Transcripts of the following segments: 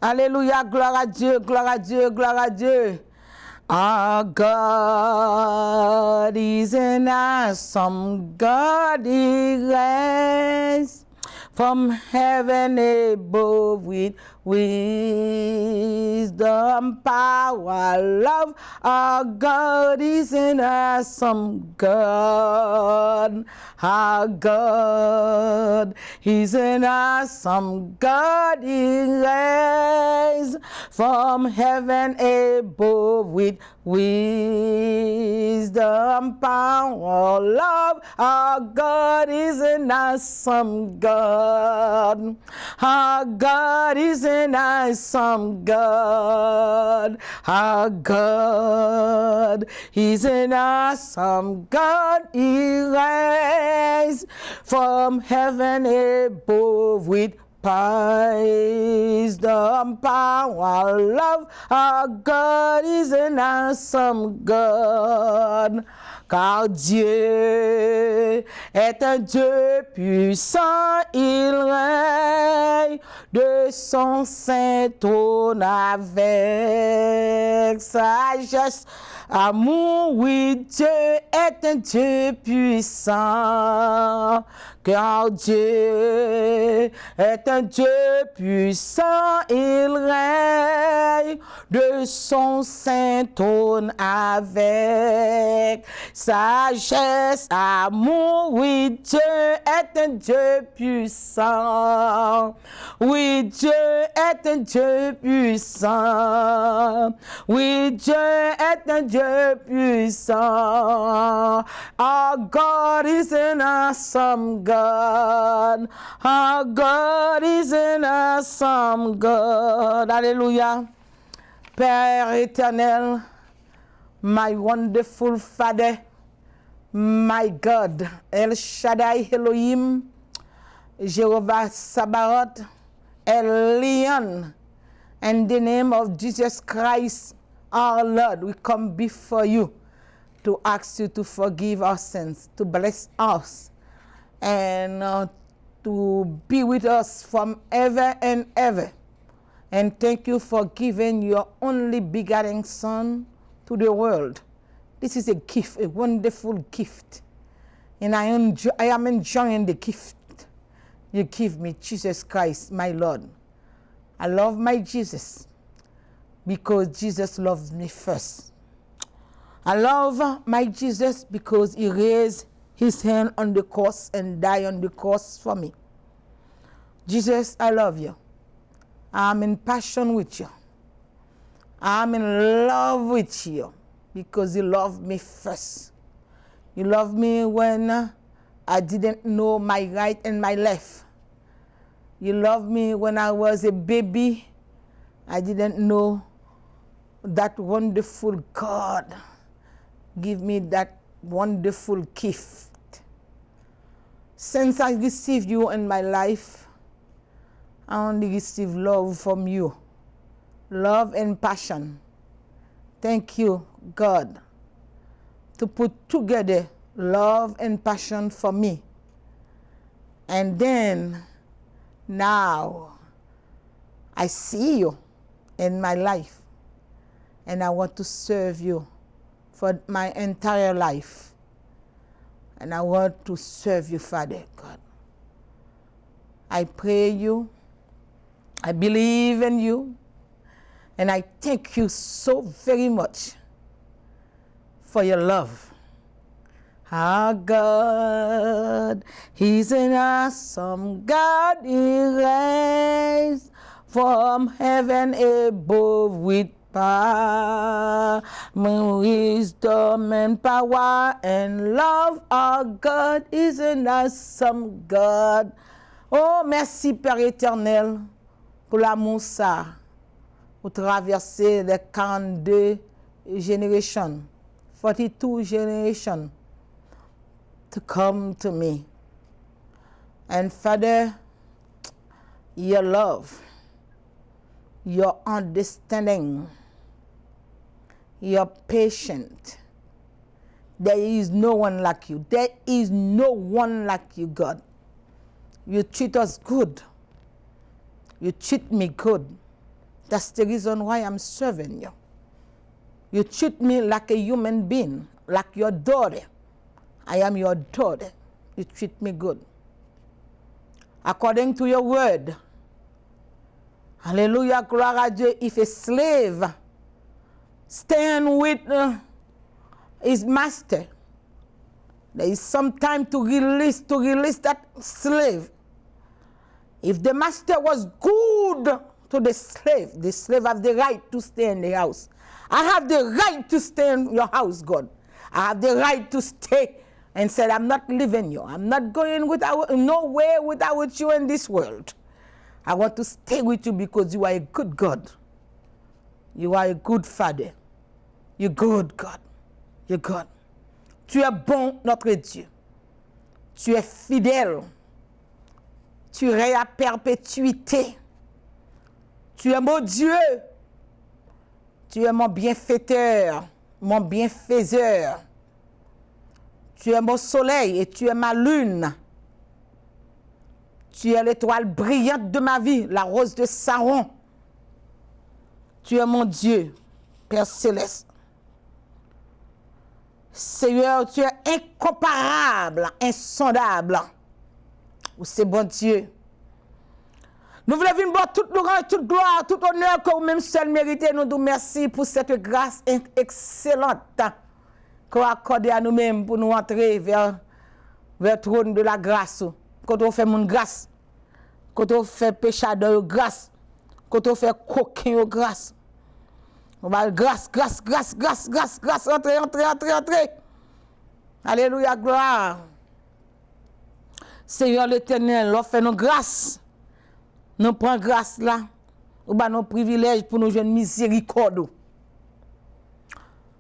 Alléluia, gloire à Dieu, gloire à Dieu, gloire à Dieu. Our God is an awesome God. He reigns from heaven above with wisdom, power, love. Our God is an awesome God. Our God is an awesome God. He reigns from heaven above with wisdom, power, love. Our God is an awesome God. Our God is an awesome God. Our God is an awesome God. He reigns from heaven above with wisdom, power, love. Our God is an awesome God. Car Dieu est un Dieu puissant, il règne de son saint trône avec sagesse. Amour, oui, Dieu est un Dieu puissant. Car Dieu est un Dieu puissant, il règne de son saint trône avec sagesse, amour. Oui, Dieu est un Dieu puissant. Oui, Dieu est un Dieu puissant. Oui, Dieu est un Dieu puissant. Our God is an awesome God. Our God is an awesome God. Alléluia. Père éternel, my wonderful Father, my God, El Shaddai Elohim, Jehovah Sabaoth, Elion, in the name of Jesus Christ, our Lord, we come before you to ask you to forgive our sins, to bless us, and to be with us from ever and ever. And thank you for giving your only begotten Son to the world. This is a gift, a wonderful gift. And I am enjoying the gift you give me, Jesus Christ, my Lord. I love my Jesus because Jesus loves me first. I love my Jesus because he raised his hand on the cross and died on the cross for me. Jesus, I love you. I'm in passion with you. I'm in love with you because you loved me first. You loved me when I didn't know my right and my left. You loved me when I was a baby. I didn't know that wonderful God. Give me that wonderful gift. Since I received you in my life, I only receive love from you. Love and passion. Thank you, God, to put together love and passion for me. And then, now, I see you in my life, and I want to serve you for my entire life. And I want to serve you, Father God. I pray you, I believe in you, and I thank you so very much for your love. Our God, he's an awesome God. He reigns from heaven above with power, wisdom and power and love. Our God is an awesome God. Oh, merci Père éternel pour l'amour ça, pour traverser les 42 generations, 42 generations, to come to me. And Father, your love, your understanding, your patience. There is no one like you. There is no one like you, God. You treat us good. You treat me good. That's the reason why I'm serving you. You treat me like a human being, like your daughter. I am your daughter. You treat me good. According to your word. Hallelujah, gloire à Dieu. If a slave stand with his master, there is some time to release that slave. If the master was good to the slave have the right to stay in the house. I have the right to stay in your house, God. I have the right to stay and said, I'm not leaving you. I'm not going nowhere without you in this world. I want to stay with you because you are a good God. You are a good Father. You're good, God. You're good. Tu es bon, notre Dieu. Tu es fidèle. Tu es à perpétuité. Tu es mon Dieu. Tu es mon bienfaiteur, mon bienfaiseur. Tu es mon soleil et tu es ma lune. Tu es l'étoile brillante de ma vie, la rose de Saron. Tu es mon Dieu, Père céleste. Seigneur, tu es incomparable, insondable. C'est bon Dieu. Nous voulons venir voir toute louange, toute gloire, tout honneur que vous-même seul méritez. Nous vous merci pour cette grâce excellente que vous accordez à nous-mêmes pour nous entrer vers le trône de la grâce. Quand on fait mon grâce, quand on fait péchadeur grâce, quand on fait coquin grâce. On va grâce, entrez. Alléluia, gloire. Seigneur l'Éternel, on fait nos grâces. Nous prenons grâce là, ou bah nos privilèges pour nous joindre miséricorde.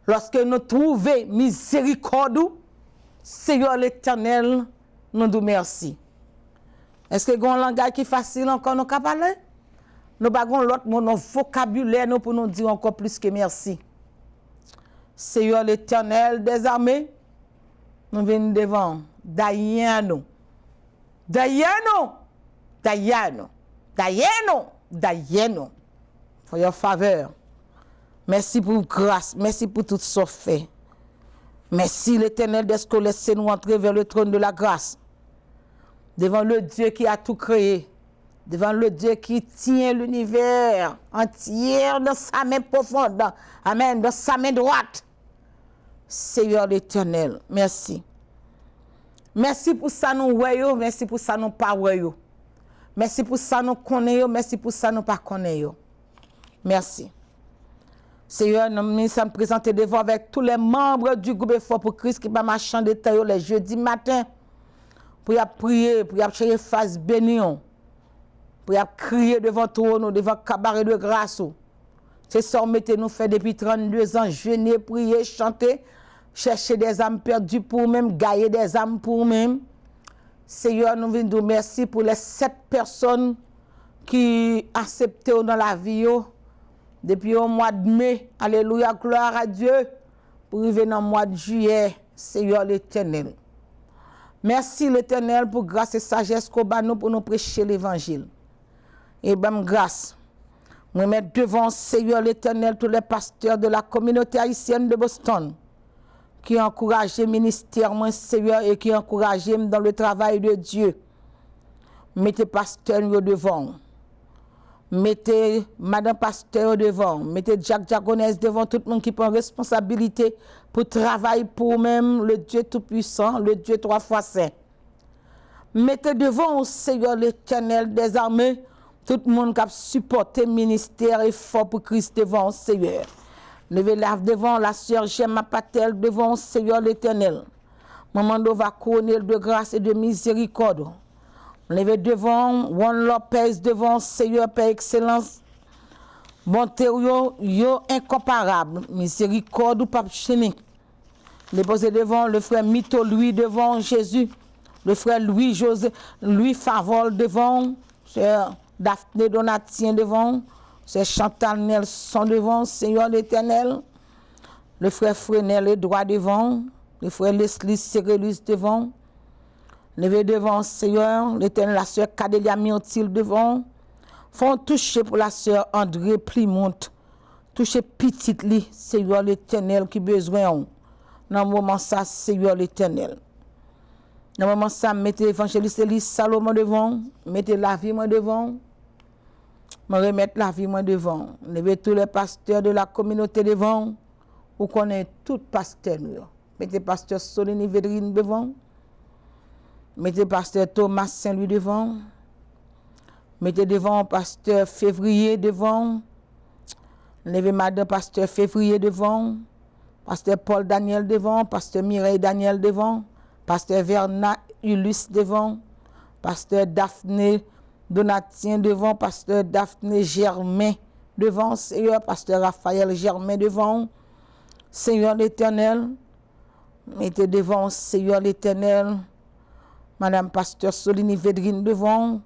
Lorsque nous trouvons miséricorde, Seigneur l'Éternel, nous nous merci. Est-ce que un langage qui est facile encore nous parler? Nous avons l'autre mot, notre vocabulaire nous pour nous dire encore plus que merci. Seigneur l'Éternel des armées, nous venons devant Dayano. For your faveur. Merci pour grâce. Merci pour tout ce fait. Merci l'Éternel de ce que laissez-nous entrer vers le trône de la grâce. Devant le Dieu qui a tout créé. Devant le Dieu qui tient l'univers entier dans sa main profonde. Amen. Dans sa main droite. Seigneur l'Éternel. Merci. Merci pour ça nous voyons. Merci pour ça nous pas voyons. Merci pour ça nous connaissons, merci pour ça nous pas connaissons. Merci. Seigneur, nous sommes présentés devant avec tous les membres du groupe Effort pour Christ qui va marcher de taille les jeudis matin pour y prier, pour y chercher face bénie, pour y crier devant trône, devant cabaret de grâce. C'est ça que nous fait depuis 32 ans, jeûner, prier, chanter, chercher des âmes perdues pour même, gagner des âmes pour même. Seigneur, nous venons nous merci pour les 7 personnes qui accepté dans la vie depuis le mois de mai. Alléluia, gloire à Dieu. Pour arriver dans le mois de juillet, Seigneur l'Éternel. Merci l'Éternel pour grâce et sagesse qu'on a nous pour nous prêcher l'évangile. Et bonne grâce. Nous mettons devant Seigneur l'Éternel tous les pasteurs de la communauté haïtienne de Boston qui ont encouragé le ministère, mon Seigneur, et qui ont encouragé dans le travail de Dieu. Mettez pasteur devant. Mettez Madame Pasteur devant. Mettez Jacques Diagonès devant, tout le monde qui prend responsabilité pour travailler pour même le Dieu Tout-Puissant, le Dieu 3 fois saint. Mettez devant, Seigneur l'Éternel des armées, tout le monde qui a supporté le ministère et fort pour Christ devant, Seigneur. Levez-la devant la sœur Gemma Patel, devant Seigneur l'Éternel. Maman va couronner de grâce et de miséricorde. Levez devant Juan Lopez, devant Seigneur Père Excellence. Bonté yo incomparable, miséricorde ou pape chimique. Déposez devant le frère Mito Louis, devant Jésus. Le frère Louis Favol, devant sœur Daphné Donatien, devant c'est Chantal Nelson devant, Seigneur l'Éternel. Le frère Frenel Edouard devant. Le frère Leslie Cérélus devant. Levez devant, Seigneur l'Éternel. La sœur Cadélia Myrtille devant. Font toucher pour la sœur André Plimont. Toucher petite li, Seigneur l'Éternel qui besoin. Dans le moment ça, Seigneur l'Éternel. Dans le moment ça, mettez l'évangéliste Elie Salomon devant. Mettez la vie moi devant. Je remettre la vie moi devant. Levez tous les pasteurs de la communauté devant. Ou connaît tout pasteur. Mettez pasteur Solini Védrine devant. Mettez pasteur Thomas Saint-Louis devant. Mettez devant pasteur Février devant. Levez madame pasteur Février devant. Pasteur Paul Daniel devant. Pasteur Mireille Daniel devant. Pasteur Verna Ulysse devant. Pasteur Daphné Donatien devant. Pasteur Daphné Germain devant. Seigneur, pasteur Raphaël Germain devant. Seigneur l'Éternel. Mettez devant, Seigneur l'Éternel. Madame pasteur Solini Védrine devant.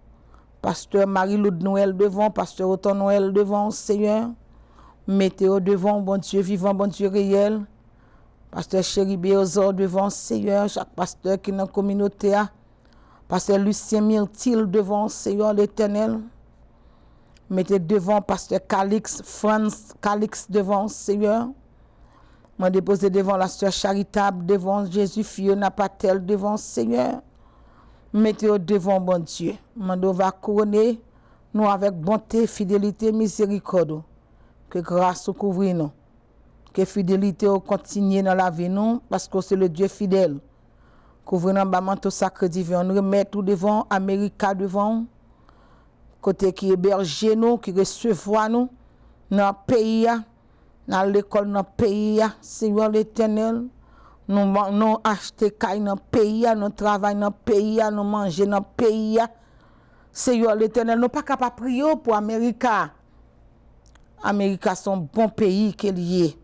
Pasteur Marie-Laude Noël devant. Pasteur Auton Noël devant, Seigneur. Mettez au devant, bon Dieu vivant, bon Dieu réel. Pasteur Chéri Béozor devant, Seigneur. Chaque pasteur qui est dans la communauté. Pasteur Lucien Myrtil devant, Seigneur l'Éternel. Mettez devant, pasteur Calix, France Calix devant, Seigneur. M'a déposé devant la sœur charitable, devant Jésus, Fiona Patel, devant Seigneur. Mettez au devant, bon Dieu. Mando va couronner nous avec bonté, fidélité, miséricorde. Que grâce couvre nous. Que fidélité continue dans la vie nous, parce que c'est le Dieu fidèle. Couvre nous dans manteau sacré divin. Nous remettre tout devant, Amérique devant. Côté qui héberge nous, qui recevoir nous, dans le pays. Dans l'école, dans le pays, Seigneur l'Éternel, nous acheter caille dans le pays, nous travaillons dans le pays, nous manger dans le pays. Seigneur l'Éternel, nous ne sommes pas capables de prier pour l'Amérique. L'Amérique, c'est un bon pays qui est lié.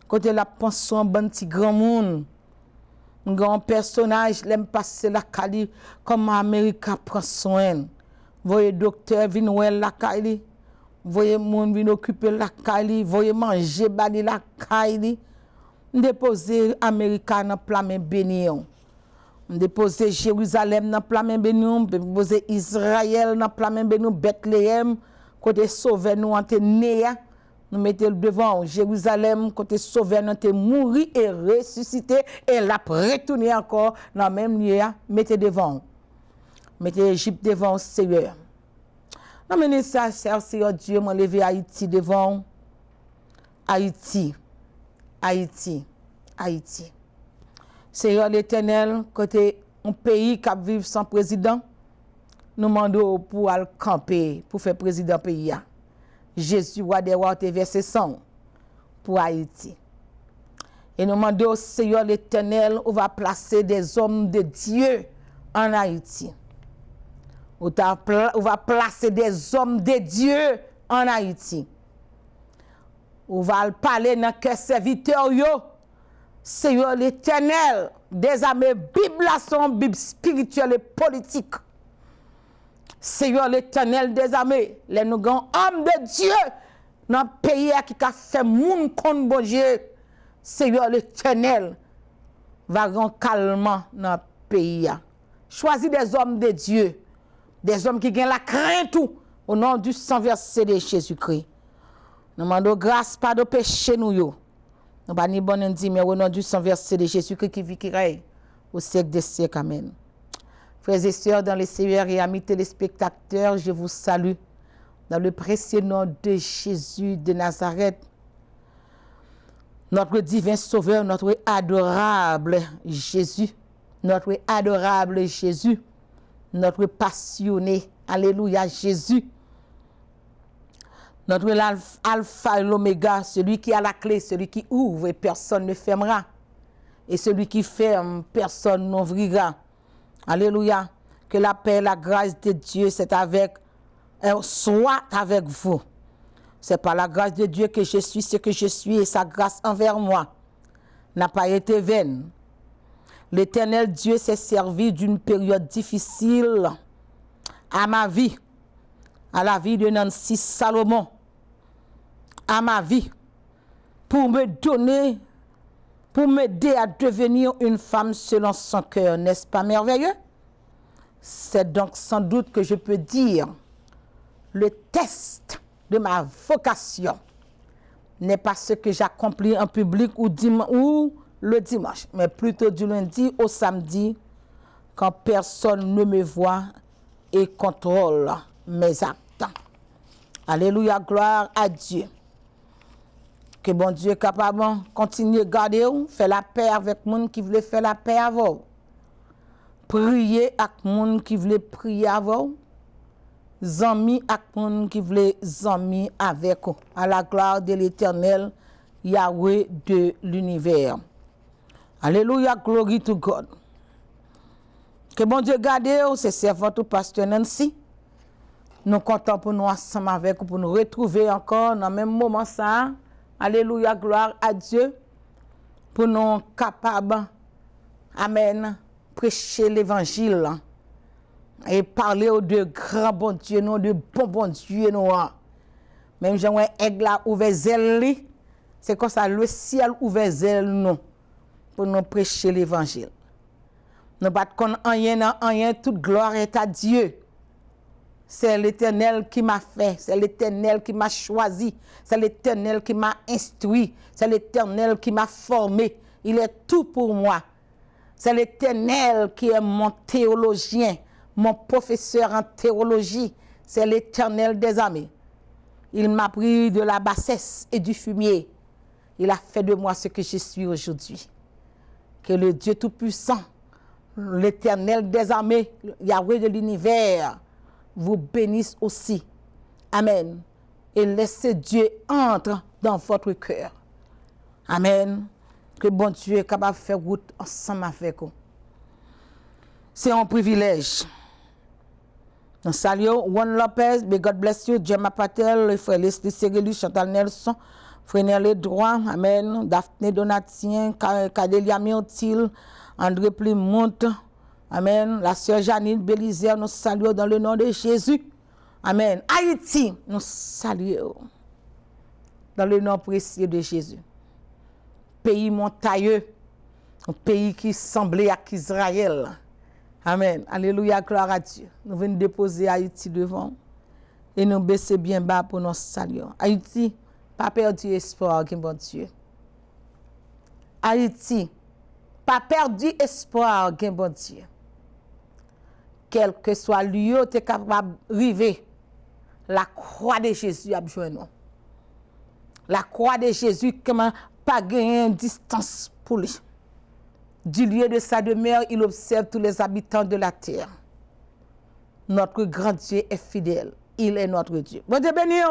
Côté la pension, bon petit grand monde, un grand personnage, l'aime passer la Cali, comme l'Amérique prend soin. Voyez docteur Vinouel la Cali. Voyez moun vin occuper la caille, voyez manger bali la caille. Déposer Américain dans plamen béni. Déposer Jérusalem dans plamen béni, déposer Israël dans plamen béni, Bethléem côté sauver nous ante né. Nous mettez devant Jérusalem côté sauver nous ante mourir et ressusciter et la retourner encore dans même lieu, mettez devant. Mettez Égypte devant Seigneur. Non, mais ça, Seigneur Dieu, m'a levé Haïti devant. Haïti. Seigneur l'Éternel, côté un pays qui vit sans président, nous demandons pour aller camper, pour faire président pays. Jésus, roi des rois, te versé 100 pour Haïti. Et nous demandons au Seigneur l'Éternel, on va placer des hommes de Dieu en Haïti. On va placer des hommes de Dieu en Haïti. On va parler dans que serviteur yo. Seigneur l'Éternel, des armées Bible sont Bible spirituelle et politique. Seigneur l'Éternel des armées, les nous grands hommes de Dieu dans le pays qui a fait moun contre bon Dieu. Seigneur l'Éternel va rendre calme dans le pays. Choisis des hommes de Dieu. Des hommes qui gagnent la crainte au nom du sang versé de Jésus-Christ. Nous demandons grâce, pas de péché nous. Nous n'avons pas ni bon dit, mais au nom du sang versé de Jésus-Christ qui vit, qui règne au siècle des siècles. Amen. Frères et sœurs, dans les Seigneurs et amis téléspectateurs, je vous salue dans le précieux nom de Jésus de Nazareth. Notre divin Sauveur, notre adorable Jésus, notre adorable Jésus. Notre passionné, alléluia, Jésus. Notre alpha et l'oméga, celui qui a la clé, celui qui ouvre et personne ne fermera. Et celui qui ferme, personne n'ouvrira. Alléluia. Que la paix, la grâce de Dieu, soit avec vous. C'est par la grâce de Dieu que je suis ce que je suis et sa grâce envers moi n'a pas été vaine. L'Éternel Dieu s'est servi d'une période difficile à ma vie, à la vie de Nancy Salomon, à ma vie, pour me donner, pour m'aider à devenir une femme selon son cœur. N'est-ce pas merveilleux? C'est donc sans doute que je peux dire le test de ma vocation n'est pas ce que j'accomplis en public ou le dimanche, mais plutôt du lundi au samedi, quand personne ne me voit et contrôle mes actes. Alléluia, gloire à Dieu. Que bon Dieu est capable de continuer à garder, faire la paix avec les gens qui veulent faire la paix avec vous. Prier avec les gens qui veulent prier avec vous. Zami avec les gens qui veulent zami avec vous. À la gloire de l'Éternel, Yahweh de l'univers. Alléluia, glory to God. Que bon Dieu garde, c'est servant tout pasteur Nancy. Nous comptons pour nous ensemble avec vous, pour nous retrouver encore dans le même moment ça. Alléluia, gloire à Dieu. Pour nous capables, amen, prêcher l'évangile et parler aux deux grands bon Dieu, non de bon Dieu, non. Même j'ai un aigle là ouvert zèle, c'est comme ça le ciel ouvert zèle non pour nous prêcher l'évangile. Nous pas qu'on rien, toute gloire est à Dieu. C'est l'Éternel qui m'a fait, c'est l'Éternel qui m'a choisi, c'est l'Éternel qui m'a instruit, c'est l'Éternel qui m'a formé. Il est tout pour moi. C'est l'Éternel qui est mon théologien, mon professeur en théologie. C'est l'Éternel des armées. Il m'a pris de la bassesse et du fumier. Il a fait de moi ce que je suis aujourd'hui. Que le Dieu Tout-Puissant, l'Éternel des armées, Yahweh de l'univers, vous bénisse aussi. Amen. Et laissez Dieu entrer dans votre cœur. Amen. Que bon Dieu est capable de faire route ensemble avec vous. C'est un privilège. Nous saluons Juan Lopez, may God bless you, Gemma Patel, frère Leslie Segelu, Chantal Nelson, frère Nelly Droit, Amen, Daphné Donatien, Cadelia Myrtil, André Plymouth, Amen. La sœur Janine Bélizer, nous saluons dans le nom de Jésus. Amen. Haïti, nous saluons dans le nom précieux de Jésus. Pays montagneux, un pays qui semblait à Israël. Amen. Alléluia, gloire à Dieu. Nous venons déposer Haïti devant et nous baisser bien bas pour nous saluer. Haïti, pas perdu espoir, bon Dieu. Haïti, pas perdu espoir, bon Dieu. Quel que soit le lieu, tu es capable d'arriver. La croix de Jésus a besoin de nous. La croix de Jésus, comment pas gagner une distance pour lui. Du lieu de sa demeure, il observe tous les habitants de la terre. Notre grand Dieu est fidèle. Il est notre Dieu. Bon Dieu béni.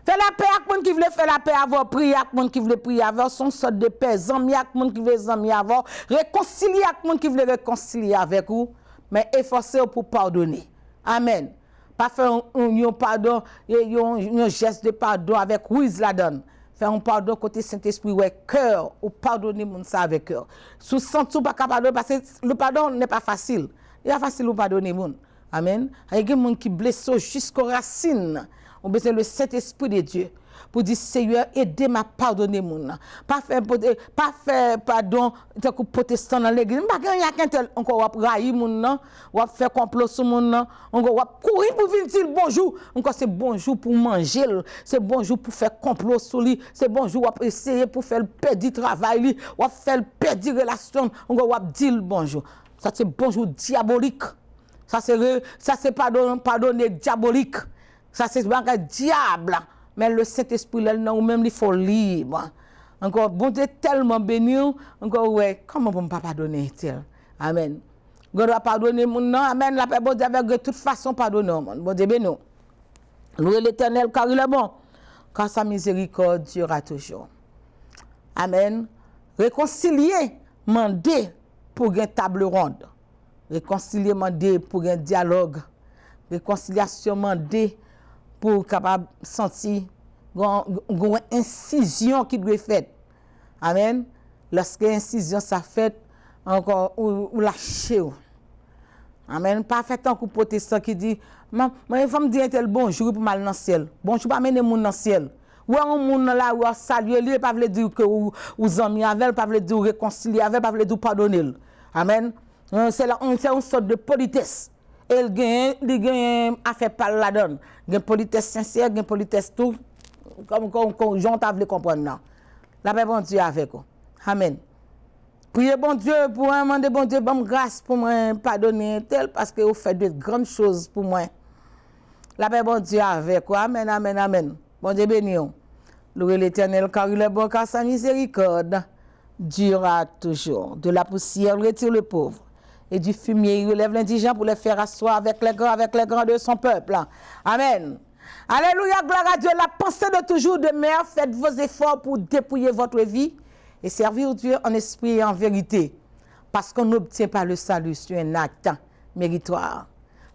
Fais la paix avec les gens qui veulent faire la paix avant, prier avec les gens qui veulent prier avant, son sorte de paix, zami avec les gens qui veulent zami avant, réconcilier avec les gens qui veulent réconcilier avec vous, mais efforcez-vous pour pardonner. Amen. Pas faire un pardon, un geste de pardon avec ruise la donne. Faire un pardon côté Saint-Esprit, ouais, cœur, ou pardonner mon ça avec cœur. Sous sens pas capable parce que le pardon n'est pas facile. Il est facile de pardonner mon. Amen. Il y a des gens qui blessent jusqu'aux racines. On besoin le Saint-Esprit de Dieu pour dire Seigneur, aidez-moi à pardonner mon. Pas faire pardon tant que protestant dans l'église. Pas qu'il y a quelqu'un encore va railler mon non, va faire complot sur mon non, encore va courir pour venir dire bonjour. Encore c'est bonjour pour manger, c'est bonjour pour faire complot sur lui, c'est bonjour va essayer pour faire perdre travail lui, va faire perdre relation, encore va dire bonjour. Ça c'est bonjour diabolique. Ça c'est pardonner diabolique. Ça c'est un diable. Mais le Saint-Esprit, là, non, même il faut libre. Encore, bon Dieu tellement béni, encore, ouais, comment on ne peut pas pardonner tel? Amen. On doit pardonner mon nom, amen. La paix, bon Dieu, avec de toute façon, pardonner mon. Bon Dieu béni. Louez l'Éternel, car il est bon. Car sa miséricorde durera toujours. Amen. Réconcilier, mandé pour une table ronde. Réconcilier, mandé pour un dialogue. Réconciliation, mandé pour capable sentir une incision qui doit être faite. Amen. Lorsque incision ça fait encore ou lâcher. Amen. Pas fait tant que protestant qui dit il faut me dire tel bonjour pour mal dans le ciel. Bonjour pas mener moun dans le ciel. Ou un moun là ou saluer lui pas veut dire que ou amis avec, pas veut dire réconcilier avec, pas veut dire pardonner. Amen. C'est une sorte de politesse. et il gagne a fait pas la donne. Gagne politesse sincère, gagne politesse tout comme Jean t'a voulu comprendre non. La paix bon Dieu avec vous. Amen. Priez bon Dieu pour demander bon Dieu bonne grâce pour moi pardonner tel parce que vous faites de grandes choses pour moi. La paix bon Dieu avec vous. Amen, amen, amen. Bon Dieu béni. Louez l'Éternel car il est bon car sa miséricorde durera toujours. De la poussière il retire le pauvre et du fumier il relève l'indigent pour les faire asseoir avec les grands de son peuple. Amen. Alléluia, gloire à Dieu. La pensée de toujours demeure. Faites vos efforts pour dépouiller votre vie et servir Dieu en esprit et en vérité. Parce qu'on n'obtient pas le salut sur un acte méritoire.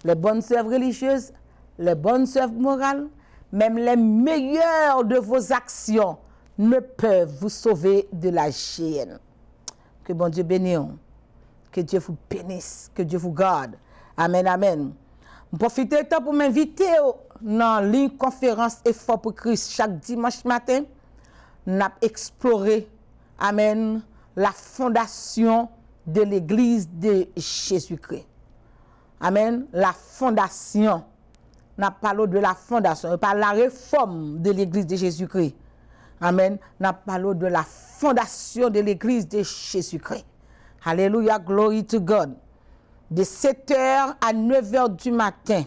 Les bonnes œuvres religieuses, les bonnes œuvres morales, même les meilleures de vos actions ne peuvent vous sauver de la géhenne. Que bon Dieu bénisse. Que Dieu vous bénisse. Que Dieu vous garde. Amen, amen. Profitez temps pour m'inviter dans ligne conférence Effort pour Christ chaque dimanche matin. Nous avons exploré, amen, la fondation de l'église de Jésus-Christ. Amen, la fondation. Nous avons parlé de la fondation, pas la réforme de l'église de Jésus-Christ. Amen, nous avons parlé de la fondation de l'église de Jésus-Christ. Alléluia, glory to God. De 7h à 9h du matin.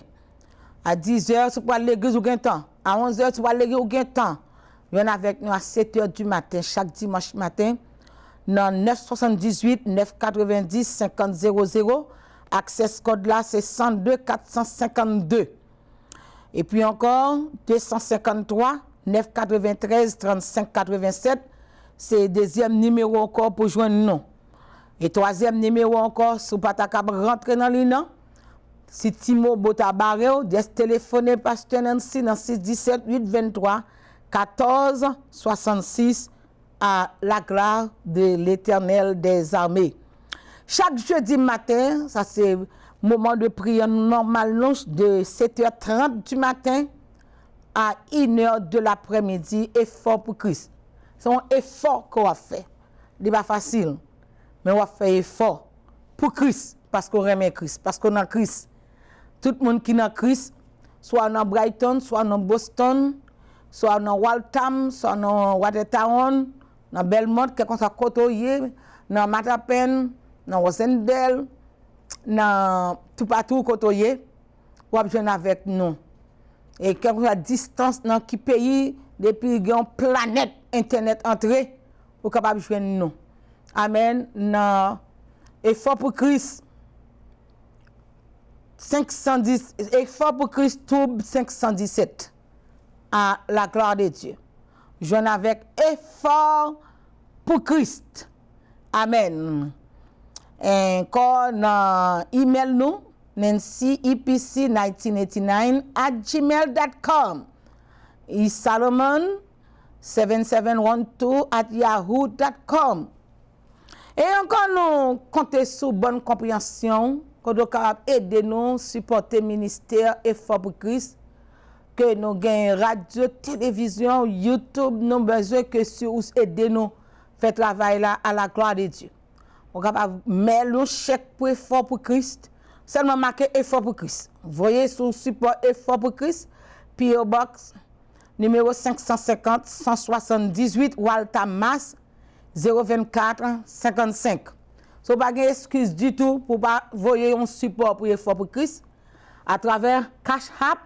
À 10h, tu peux aller à l'église ou gain temps. À 11h, tu peux aller à l'église ou gain temps. Viens avec nous à 7h du matin, chaque dimanche matin, dans 978 990 5000. Access code là, c'est 102 452. Et puis encore, 253 993 35 87. C'est le deuxième numéro encore pour joindre nous. Et troisième numéro encore, si vous ne pouvez pas rentrer dans l'île, si Timo Botabareo, des téléphoner Pasteur Nancy dans 617 823 14 66 à la gloire de l'Éternel des armées. Chaque jeudi matin, ça c'est moment de prière normal de 7h30 du matin à 1h de l'après-midi, effort pour Christ. C'est un effort qu'on a fait. Ce n'est pas facile. Mais on va faire effort pour Christ, parce qu'on aime Christ, parce qu'on a Christ. Tout le monde qui a Christ, soit dans Brighton, soit dans Boston, soit dans Waltham, soit dans Watertown, dans Belmont, quelqu'un soit côtoyé, dans Matapen, dans Rosendale, dans tout partout côtoyé, ou besoin avec nous. Et quelqu'un soit distance dans qui pays, depuis qu'il y a une planète Internet entrée, ou capable de joindre nous. Amen. Non. Effort pour Christ. 510. Effort pour Christ, Toub 517. À la gloire de Dieu. Joignez avec effort pour Christ. Amen. Et encore dans email nous, nancyepc1989@gmail.com. Et Salomon 7712@yahoo.com. Et encore nous comptons sur bonne compréhension, qu'on doit aider nous, supporter le ministère Effort pour Christ, que nous gagnons radio, télévision, YouTube, nous besoin que sur aider nous faire travail là à la gloire de Dieu. On capable mettre le chèque pour Effort pour Christ, seulement marquer Effort pour Christ. Voyez sur support Effort pour Christ, PO Box numéro 550 178 Waltham Mass 024 55. So pas d'excuse du tout pour pas voyer un support pour Effort pour Christ à travers Cash App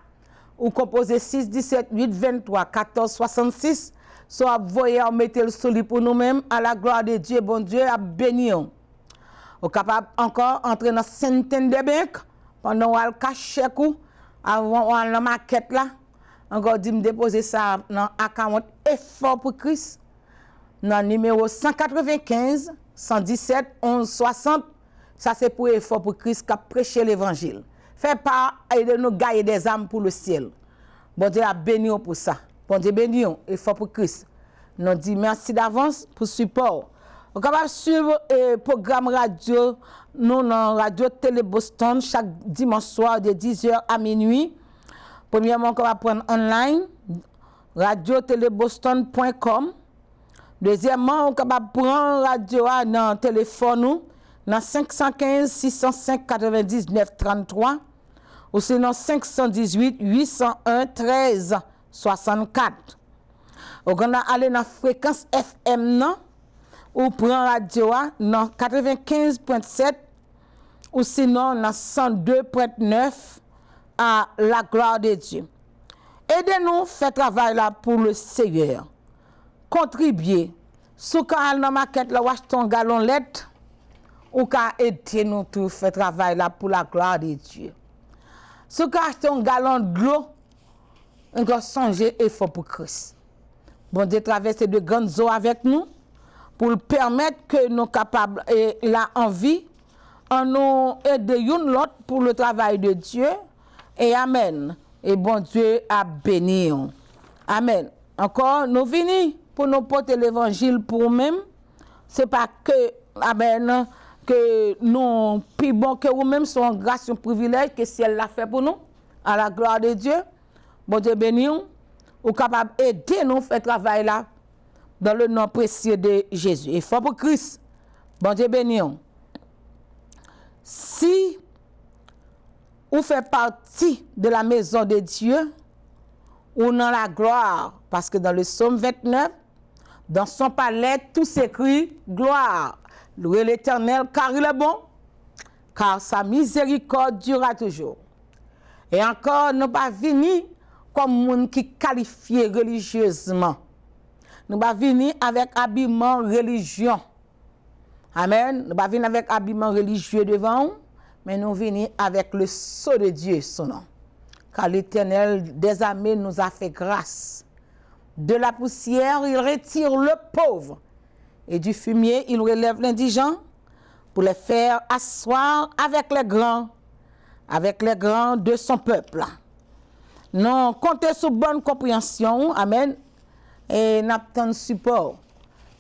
ou composer 617 823 14 66. So voyer on mettre le soli pour nous-mêmes à la gloire de Dieu, bon Dieu a béni. Ou capable encore entrer dans centaine de banques pendant on cash chèque ou avant la maquette là. Encore dit me déposer ça dans account Effort pour Christ. Dans numéro 195 117 11 60, ça c'est pour Effort pour Christ qui a prêché l'évangile. Fait pas de nous gagner des âmes pour le ciel. Bon Dieu a béni pour ça. Bon Dieu béni Effort pour Christ. Nous dit merci d'avance pour support. On capable suivre programme radio nous dans radio Télé Boston chaque dimanche soir de 10h à minuit. Premièrement, on va prendre online radiotéléboston.com. Deuxièmement, on va prendre radio dans téléphone nous dans 515 605 99 33 ou sinon 518 801 13 64. Ou quand on aller dans fréquence FM non, ou prend radio dans 95.7 ou sinon dans 102.9 à la gloire de Dieu. Aidez-nous faire travail là pour le Seigneur. Contribuez. Si vous avez dans maquette là, ton gallon lettre, ou ka aider nous tout faire travail là pour la gloire de Dieu. Si vous avez un gallon d'eau, on doit songer effort pour Christ. Bon Dieu traverse de grandes eaux avec nous pour permettre que nous capables et la envie en nous aider une l'autre pour le travail de Dieu. Et amen. Et bon Dieu a béni. Amen. Encore, nous venons pour nous porter l'évangile pour nous-mêmes. C'est pas que, amen, que nous, plus bon que nous-mêmes, sont grâce et privilège que si elle l'a fait pour nous, à la gloire de Dieu. Bon Dieu béni, ou capable d'aider nous à faire travail là, dans le nom précieux de Jésus. Il faut pour Christ. Bon Dieu béni. Si vous faites partie de la maison de Dieu, ou dans la gloire, parce que dans le psaume 29, dans son palais, tout s'écrit gloire. Louez l'Éternel, car il est bon, car sa miséricorde durera toujours. Et encore, nous pas venir comme monde qui qualifié religieusement. Nous pas venir avec habillement religion. Amen. Nous pas venir avec habillement religieux devant nous, mais nous venons avec le sceau de Dieu, son nom. Car l'Éternel des armées nous a fait grâce. De la poussière, il retire le pauvre. Et du fumier, il relève l'indigent pour les faire asseoir avec les grands de son peuple. Nous comptons sur bonne compréhension, amen, et nous avons support.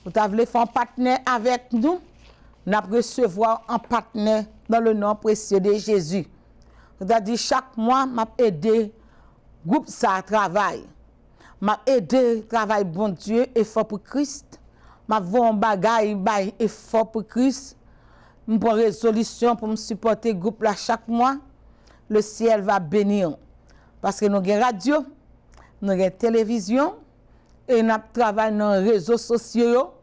Vous avez fait un partenaire avec nous, nous avons recevoir un partenaire dans le nom précieux de Jésus. Vous avez dit chaque mois, m'a aidé groupe ça travail. M'a aidé travail bon Dieu effort pour Christ. M'a vu bagaille bail effort pour Christ. Pour résolution pour me supporter groupe là chaque mois. Le ciel va bénir parce que nous avons radio, nous avons télévision et nous travaillons dans les réseaux sociaux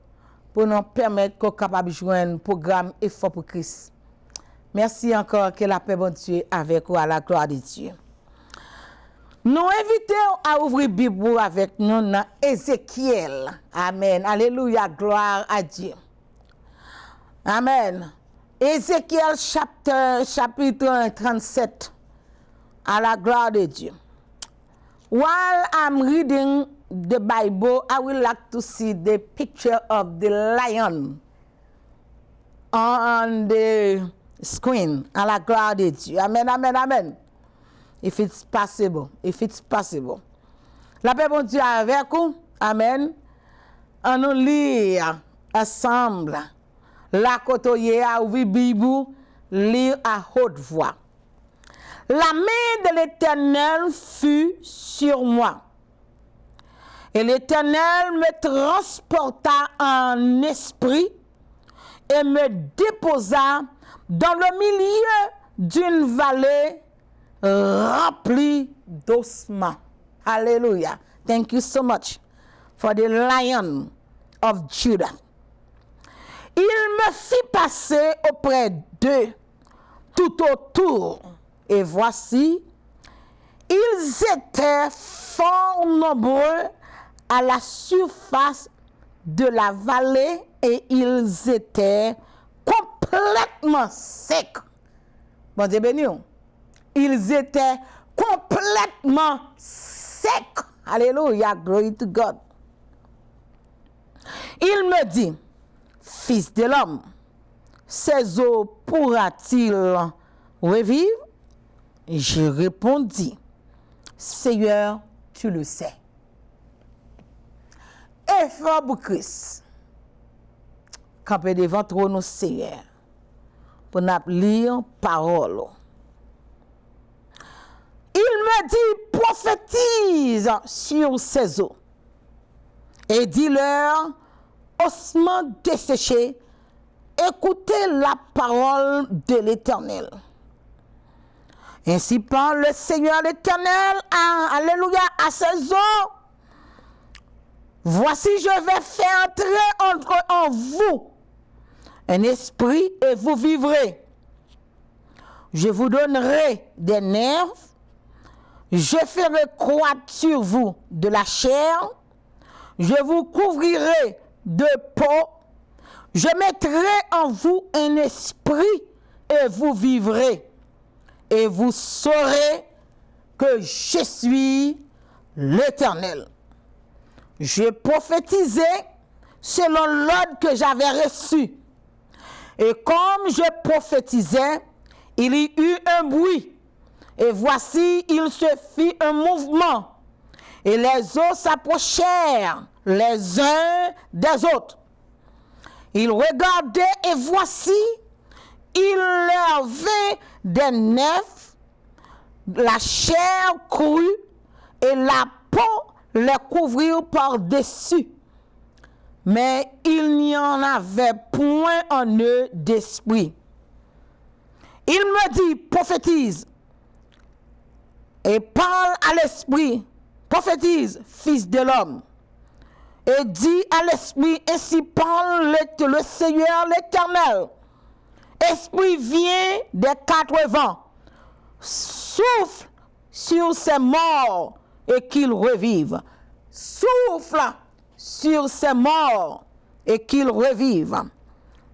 pour nous permettre qu'on capable de jouer un programme effort pour Christ. Merci encore, que la paix bon Dieu avec vous à la gloire de Dieu. Nous invitons à ouvrir la Bible avec nous dans Ézéchiel. Amen. Alléluia, gloire à Dieu. Amen. Ézéchiel chapitre 37. À la gloire de Dieu. While I'm reading the Bible, I would like to see the picture of the lion on the screen. À la gloire de Dieu. Amen, amen, amen. If it's possible. La paix bon Dieu avec vous. Amen. On nous lire ensemble. La côtoyer à ouvrir Bible, lire à haute voix. La main de l'Éternel fut sur moi. Et l'Éternel me transporta en esprit et me déposa dans le milieu d'une vallée remplie d'ossements. Hallelujah. Thank you so much for the Lion of Judah. Il me fit passer auprès d'eux tout autour. Et voici, ils étaient fort nombreux à la surface de la vallée et ils étaient complètement secs. Bon Dieu béni. Ils étaient complètement secs. Alléluia, glory to God. Il me dit, fils de l'homme, ces eaux pourra-t-il revivre? Je répondis, Seigneur, tu le sais. Effort pour Christ. Camper devant trône, Seigneur, pour nous lire parole. Il me dit, prophétise sur ces eaux et dis-leur, ossements desséchés, écoutez la parole de l'Éternel. Ainsi parle le Seigneur l'Éternel, alléluia, à ses eaux. Voici, je vais faire entrer en vous un esprit et vous vivrez. Je vous donnerai des nerfs. Je ferai croître sur vous de la chair. Je vous couvrirai de peau. Je mettrai en vous un esprit et vous vivrez. Et vous saurez que je suis l'Éternel. Je prophétisais selon l'ordre que j'avais reçu. Et comme je prophétisais, il y eut un bruit. Et voici, il se fit un mouvement. Et les eaux s'approchèrent les uns des autres. Ils regardaient et voici, il leur vint des nerfs, la chair crue et la peau les couvrirent par-dessus. Mais il n'y en avait point en eux d'esprit. Il me dit, prophétise, et parle à l'esprit, prophétise, fils de l'homme, et dis à l'esprit, ainsi parle le Seigneur l'Éternel. Esprit vient des quatre vents, souffle sur ces morts et qu'ils revivent. Souffle sur ces morts et qu'ils revivent.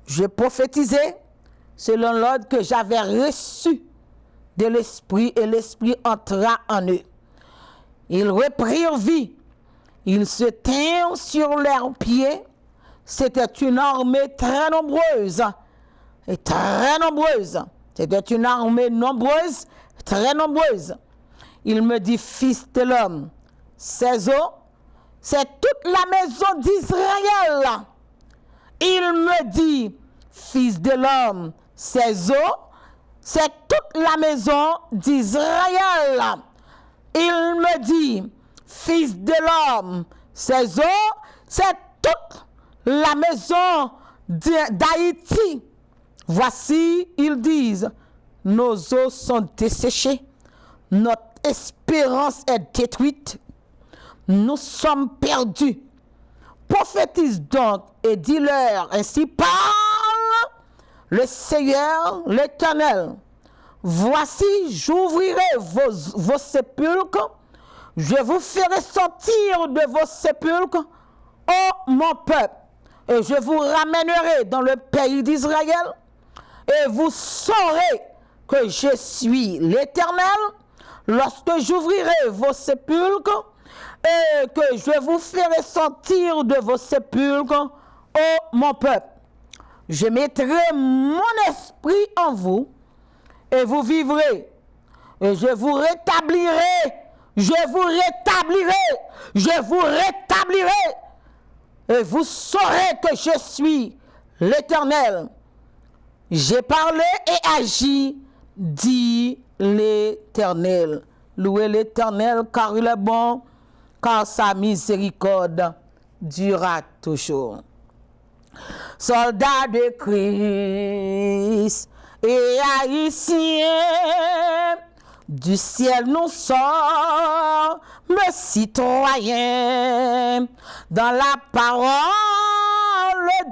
Je prophétisais selon l'ordre que j'avais reçu de l'Esprit et l'Esprit entra en eux. Ils reprirent vie. Ils se tinrent sur leurs pieds. C'était une armée très nombreuse. Et très nombreuse. C'était une armée nombreuse, très nombreuse. Il me dit, fils de l'homme, ces eaux, c'est toute la maison d'Israël. Il me dit, fils de l'homme, ces eaux, c'est toute la maison d'Israël. Il me dit, fils de l'homme, ces eaux, c'est toute la maison d'Haïti. Voici, ils disent, nos eaux sont desséchées, notre espérance est détruite, nous sommes perdus. Prophétise donc et dis-leur, ainsi parle le Seigneur l'Éternel. Voici, j'ouvrirai vos sépulcres, je vous ferai sortir de vos sépulcres, ô mon peuple, et je vous ramènerai dans le pays d'Israël, et vous saurez que je suis l'Éternel, lorsque j'ouvrirai vos sépulcres, et que je vous ferai sortir de vos sépulcres, ô mon peuple. Je mettrai mon esprit en vous, et vous vivrez, et je vous rétablirai, je vous rétablirai, je vous rétablirai, et vous saurez que je suis l'Éternel. J'ai parlé et agi, dit l'Éternel. Louez l'Éternel, car il est bon, car sa miséricorde durera toujours. Soldats de Christ et haïtiens, du ciel nous sommes citoyens, dans la parole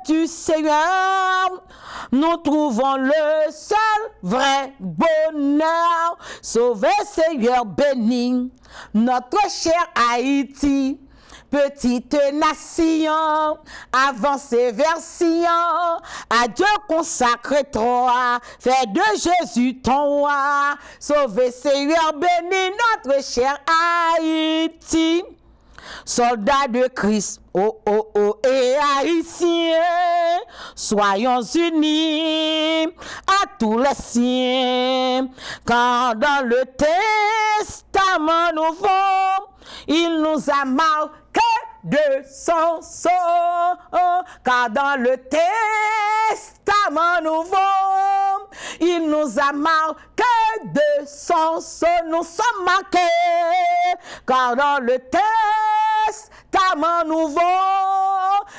du Seigneur, nous trouvons le seul vrai bonheur. Sauvé Seigneur, béni notre cher Haïti, petite nation, avancée vers Sion, à Dieu consacre-toi, fais de Jésus ton roi. Sauvé Seigneur, béni notre cher Haïti. Soldats de Christ, oh, oh, oh, et haïtiens, soyons unis à tous les siens, car dans le Testament nouveau, il nous a marqué de son sang, car dans le Testament nouveau, il nous a marqué de son sang, nous sommes marqués, car dans le Testament nouveau,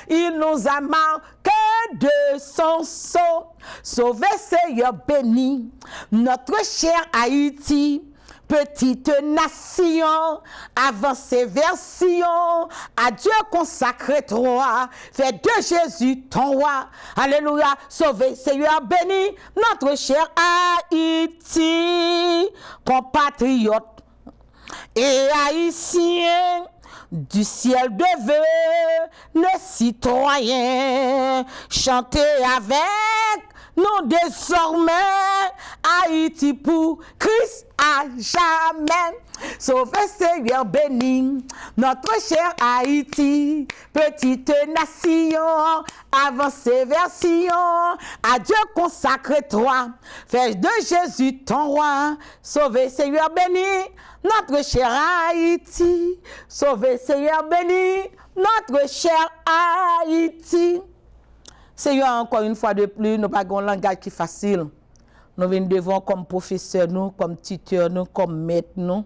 il nous a marqué de son sang. Sauvez, Seigneur, béni notre cher Haïti. Petite nation, avancez vers Sion, à Dieu consacré toi, fais de Jésus ton roi. Alléluia, sauvez, Seigneur, béni notre cher Haïti, compatriotes et haïtiens. Du ciel de vœux, nos citoyens, chantez avec nous désormais, Haïti pour Christ à jamais. Sauvez, Seigneur, béni notre cher Haïti, petite nation, avancez vers Sion, à Dieu consacre-toi, fais de Jésus ton roi. Sauvez, Seigneur, béni notre cher Haïti, sauvez, Seigneur, béni notre cher Haïti. Seigneur, encore une fois de plus, nous n'avons pas un langage qui est facile. Nous devons, comme professeur, nous, comme tuteur, nous, comme maître, nous,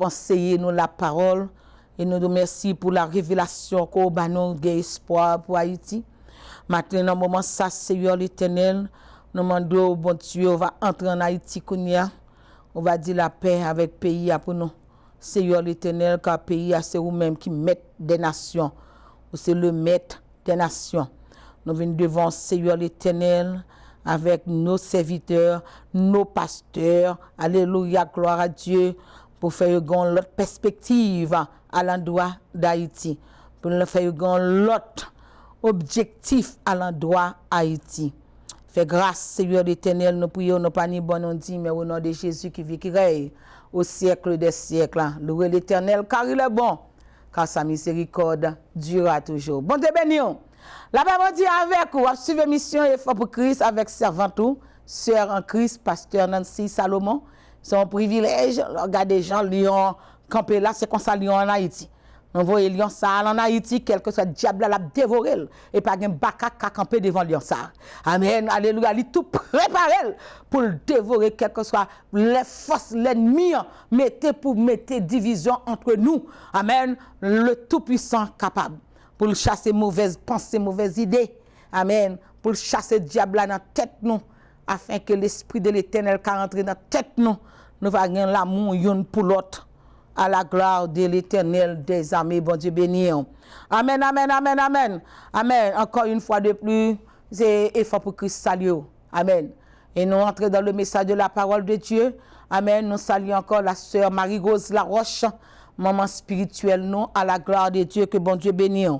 enseigner nous la parole. Et nous remercions pour la révélation qu'on a nous espoir pour Haïti. Maintenant, dans le moment ça, Seigneur l'Éternel, nous demandons, bon Dieu, on va entrer en Haïti, on va dire la paix avec le pays pour nous. Seigneur l'Éternel, car le pays, c'est vous-même qui mettez des nations. C'est le maître des nations. Nous venons devant Seigneur l'Éternel avec nos serviteurs, nos pasteurs. Alléluia, gloire à Dieu, pour faire l'autre perspective à l'endroit d'Haïti. Pour faire l'autre objectif à l'endroit d'Haïti. Fais grâce, Seigneur l'Éternel, nous prions, nous pas ni bon, on dit, mais au nom de Jésus qui vit, qui règne au siècle des siècles. Louez l'Éternel, car il est bon, car sa miséricorde durera toujours. Bon Dieu béni. La Bible dit avec vous, suivez mission et foi pour Christ avec servantou, sœur en Christ, pasteur Nancy Salomon. C'est un privilège. Regardez les gens, Lyon, campé là, c'est comme ça Lyon en Haïti. Nous voyons Lyon ça en Haïti, quel que soit le diable, l'a dévoré. Et pas un baka qui a campé devant Lyon ça. Amen. Alléluia. Il tout préparé pour le dévorer, quel que soit les forces, l'ennemi, pour mettre division entre nous. Amen. Le Tout-Puissant capable. Pour le chasser mauvaises pensées, mauvaises idées. Amen. Pour le chasser le diable dans la tête nous, afin que l'Esprit de l'Éternel qui rentre dans la tête nous, nous va gagner l'amour l'un pour l'autre. À la gloire de l'Éternel des armées, bon Dieu béni. Amen, amen, amen, amen. Amen. Encore une fois de plus, c'est effort pour Christ salut. Amen. Et nous entrons dans le message de la parole de Dieu. Amen. Nous saluons encore la sœur Marie-Rose Laroche, maman spirituelle, nous, à la gloire de Dieu, que bon Dieu bénisse.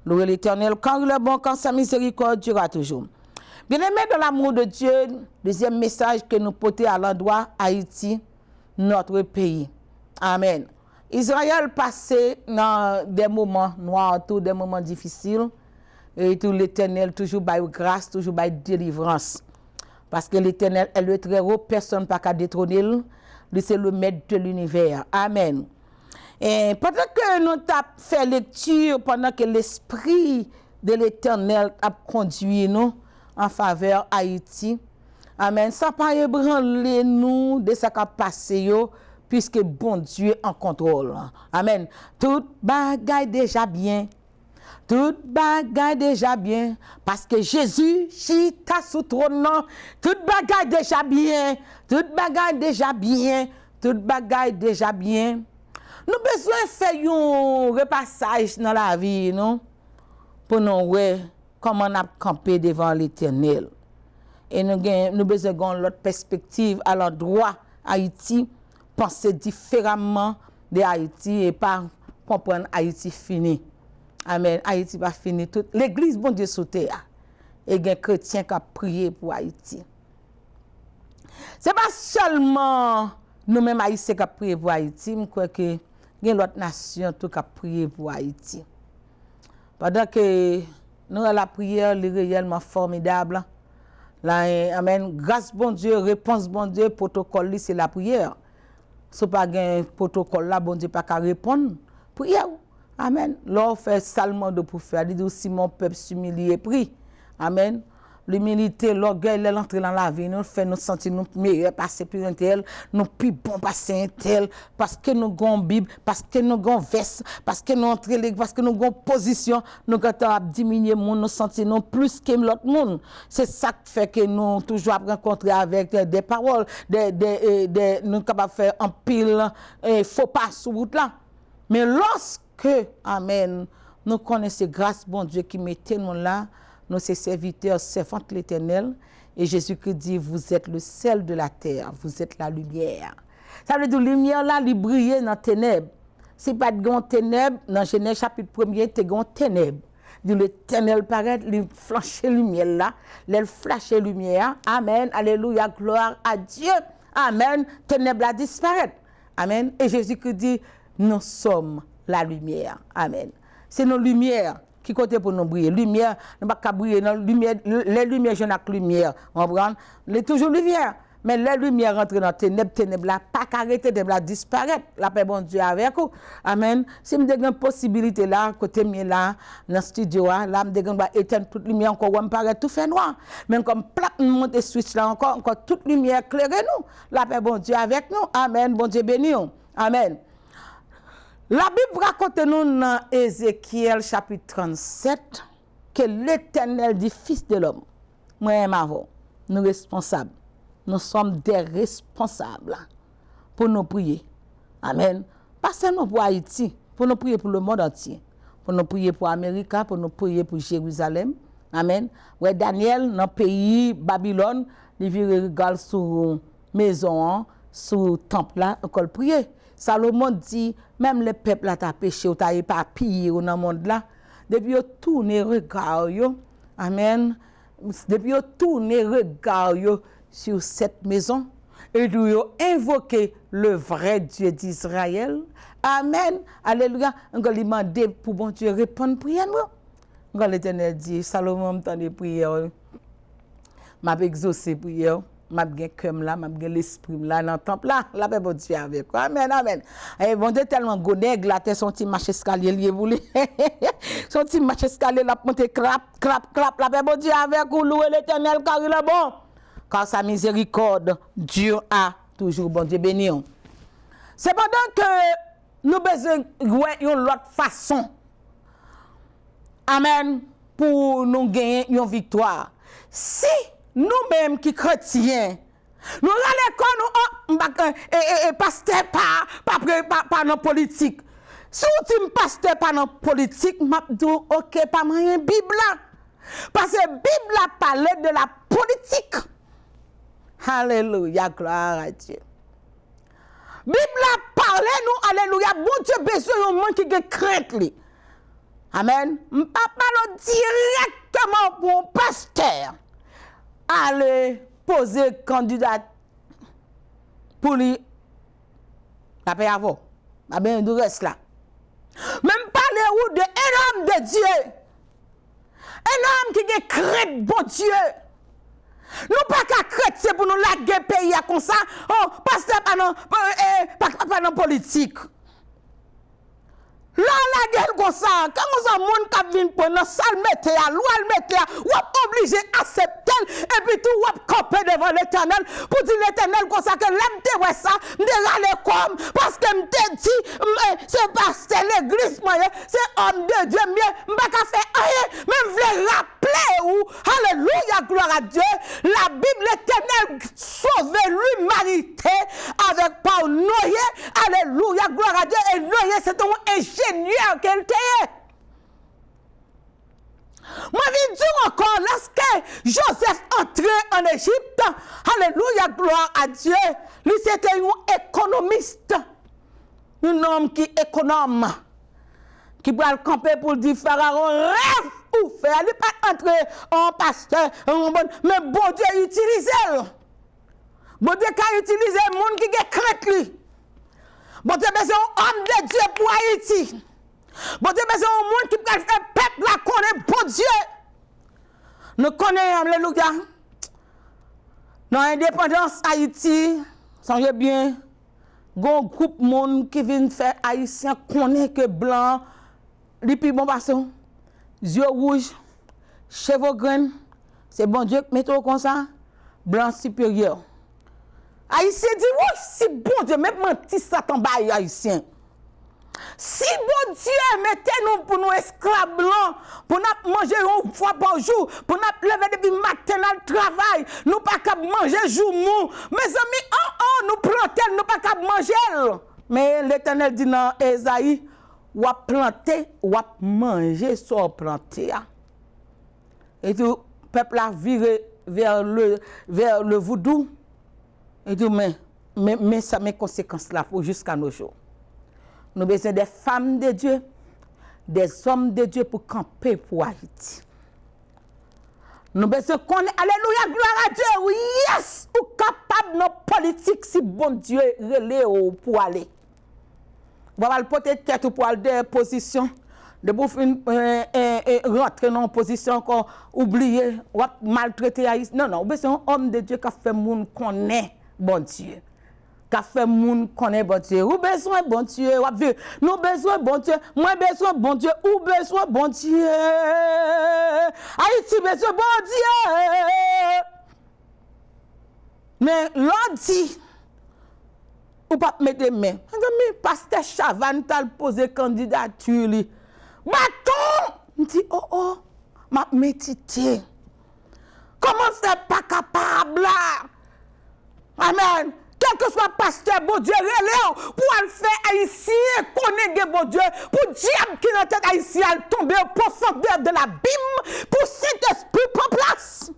Louez l'Éternel, quand il est bon, quand sa miséricorde durera toujours. Bien-aimés dans l'amour de Dieu, deuxième message que nous portons à l'endroit Haïti, notre pays. Amen. Israël passait dans des moments noirs, des moments difficiles, et tout l'Éternel toujours by grâce, toujours by délivrance. Parce que l'Éternel est le très haut, personne n'a pas détrôner, lui c'est le maître de l'univers. Amen. Et pendant que nous avons fait lecture, pendant que l'Esprit de l'Éternel a conduit nous en faveur Haïti, amen, ça n'a pas ébranlé nous de ce qui a passé, puisque bon Dieu est en contrôle. Amen. Tout bagaille déjà bien. Tout bagaille déjà bien. Parce que Jésus, chita sous trône, tout bagaille déjà bien. Tout bagaille déjà bien. Tout bagaille déjà bien. Nous besoin faire un repassage dans la vie, non? Pour nous voir comment on a campé devant l'Éternel. Et nous besoin de l'autre perspective à l'endroit Haïti, penser différemment de Haïti et pas comprendre Haïti fini. Amen. Haïti va finir tout. L'église, bon Dieu, sous terre. Et il y a des chrétiens qui ont prié pour Haïti. Ce n'est pas seulement nous-mêmes Haïtiens qui ont prié pour Haïti, je crois que il y a l'autre nation qui a prié pour Haïti. Pendant que nous avons la prière, elle est réellement formidable. Là, amen. Grâce bon Dieu, réponse bon Dieu, protocole, c'est la prière. Si pas un protocole là, bon Dieu pas qu'à répondre. Prière. Amen. L'on fait salement de pour faire. Il dit si mon peuple s'humilie et prie. Amen. l'humilité, l'orgueil, l'entrée dans la vie, nous fait nous sentir nous meilleurs, passer plus un tel, nous plus bon passer un tel, parce que nous avons Bible, parce que nous avons veste, parce que nous entrons l'église, parce que nous avons position, nous avons diminué monde, nous sentir nous plus que l'autre monde. C'est ça qui fait que nous toujours rencontrer avec des paroles, nous capables de faire un pile faux pas sur route là. Mais lorsque, amen, nous connaissons grâce bon Dieu qui mettait nous là, nous sommes serviteurs, servantes de l'Éternel. Et Jésus-Christ dit, vous êtes le sel de la terre, vous êtes la lumière. Ça veut dire, la lumière là, elle brille dans les ténèbres. Si pas de ténèbres, dans Genèse chapitre 1er, tu as ténèbres. L'Éternel paraît, il flanche lumière là, il flash lumière. Amen, alléluia, gloire à Dieu. Amen, ténèbres là disparaît. Amen. Et Jésus-Christ dit, nous sommes la lumière. Amen. C'est nos lumières qui côté pour nous briller. Lumière, nous pas briller dans lumière, les lumières je n'ai que lumière. On prend, les toujours lumière. Mais les lumières rentrent dans ténèbres là, pas qu'arrêter de la disparaître. La paix bon Dieu avec vous. Amen. Si me une possibilité là côté mien là dans studio là me dégaine va éteindre toute lumière encore on me paraît tout fait noir. Mais comme plat monter switch là encore toute lumière éclairer nous. La paix bon Dieu avec nous. Amen. Bon Dieu béni nous. Amen. La Bible raconte nous dans Ézéchiel chapitre 37 que l'Éternel dit fils de l'homme. Moi et Mavo, nous responsables. Nous sommes des responsables pour nous prier. Amen. Pas seulement pour Haïti, pour nous prier pour le monde entier. Pour nous prier pour l'Amérique, pour nous prier pour Jérusalem. Amen. Ouais, Daniel, dans le pays Babylone, il regarde sur maison, sur le temple, là, encore prier. Salomon dit, même le peuple a péché, ou a pas pillé dans le monde là. Depuis qu'ils tournent regard, amen. Depuis qu'ils tournent regard sur cette maison, et ils ont invoqué le vrai Dieu d'Israël. Amen. Alléluia. On va demander pour bon Dieu répondre prière. Quand l'Éternel dit, Salomon m'entend des prières, m'a exaucé prière. M'a bien comme là, m'a bien l'esprit là dans le temple là, la paix bon Dieu avec. Amen, amen. Et bon Dieu tellement gonègue là, son petit marché escalier lié voulu. Son petit marché escalier là monter clap, la paix bon Dieu avec vous, louer l'Éternel car il est bon. Car sa miséricorde Dieu a toujours bon Dieu béni. C'est pendant que nous besoin une autre façon. Amen, pour nous gagner une victoire. Si nous-mêmes qui chrétiens, nous allons comme nous, pasteur pas dans politique. Si tu me pasteur pas dans politique, je dis ok, pas moyen Bible là. Parce que Bible a parlé de la politique. Alléluia, gloire à Dieu. Bible a parlé nous, alléluia, bon Dieu besoin de monde qui a crainte. Amen. Je ne parle directement pour un pasteur. Aller poser candidat pour lui la paix avant. La bien du reste là. Même parler ou de un homme de Dieu. Un homme qui a créé bon Dieu. Nous pas qu'à créer c'est pour nous laguer pays comme ça. Oh, pasteur pas dans politique. Là, la gueule comme ça, quand on a un monde qui vient pour nous salle mettre à loi mettre ou obligé à accepter et puis tout ou camper devant l'Éternel pour dire l'Éternel comme ça que l'aime te ouais ça, me râler comme parce que me te dit c'est pasteur l'église moi c'est homme de Dieu mieux pas qu'à faire rien même voulais rappeler ou alléluia gloire à Dieu la Bible l'Éternel sauve l'humanité avec Paul Noé alléluia gloire à Dieu et Noé c'est un ingénieur qu'elle était. Moi, je dis encore, lorsque Joseph entrait en Égypte, alléluia, gloire à Dieu, lui c'était un économiste, un homme qui est économe, qui va le camper pour dire Pharaon, rêve ou faire, il pas entrer en pasteur, mais bon Dieu utilise elle. Bon Dieu qui utilise le monde qui est crainte lui. Bon Dieu besoin homme de Dieu pour Haïti. Bon Dieu besoin un monde qui peut faire peuple là connaît bon Dieu. Nous connaissons alléluia. Dans l'indépendance Haïti, songez bien, un groupe monde qui vient faire haïtien connaît que blanc, les plus bon façon, yeux rouges, cheveux grains, C'est bon Dieu qui met comme ça, blanc supérieur. Haïtien dit, oui, c'est bon Dieu, même menti Satan bail haïtien. Si bon Dieu mettez-nous pour nous esclaves blancs, pour nous manger une fois par jour, pour nous lever depuis matin dans le travail, nous pas qu'à manger jour mou. Mes amis, nous plantons, nous pas qu'à manger. Mais l'Éternel dit dans Ésaïe, ou à planter, ou à manger sans planter. Et tout, le peuple a viré vers le vaudou. Et tout, mais ça met conséquences là pour jusqu'à nos jours. Nous avons besoin des femmes de Dieu, des hommes de Dieu pour camper pour Haïti. Nous avons besoin qu'on ait, alléluia, gloire à Dieu, oui, yes, ou capable de politique si bon Dieu relève pour aller. Vous allez peut-être pour aller des positions, de vous rentrer dans une position encore oublier, ou maltraiter Haïti. Non, non, vous avez besoin d'un homme de Dieu qui a fait monde connaît bon Dieu. Qu'a fait moun connaît bon Dieu. Ou besoin bon Dieu. Nous besoin bon Dieu. Moi besoin bon Dieu. Ou besoin bon Dieu. Haïti besoin bon Dieu. Mais l'on dit, ou pas mettre des mains. Mais pasteur Chavan t'a posé candidature li. Bâton! On dit oh, m'a médité. Comment faire pas capable là? Amen. Quel que soit pasteur, bon Dieu, relève pour le faire haïtien, connaître bon Dieu, pour diable qui dans tête haïtien tomber au profondeur de l'abîme, pour cet esprit prend place.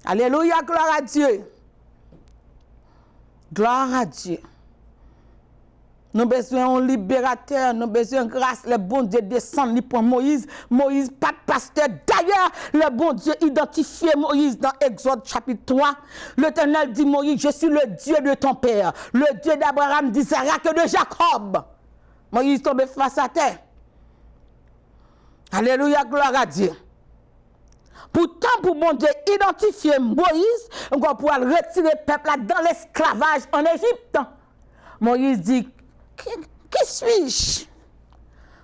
Alléluia, gloire à Dieu. Gloire à Dieu. Nous avons besoin d'un libérateur, nous avons besoin de grâce. Le bon Dieu descend pour Moïse. Moïse, pas de pasteur. D'ailleurs, le bon Dieu identifié Moïse dans Exode chapitre 3. L'Éternel dit Moïse, je suis le Dieu de ton père, le Dieu d'Abraham, d'Isaac et de Jacob. Moïse tombe face à terre. Alléluia, gloire à Dieu. Pourtant, pour bon Dieu identifier Moïse, on va pouvoir retirer le peuple dans l'esclavage en Égypte. Moïse dit, qui suis-je?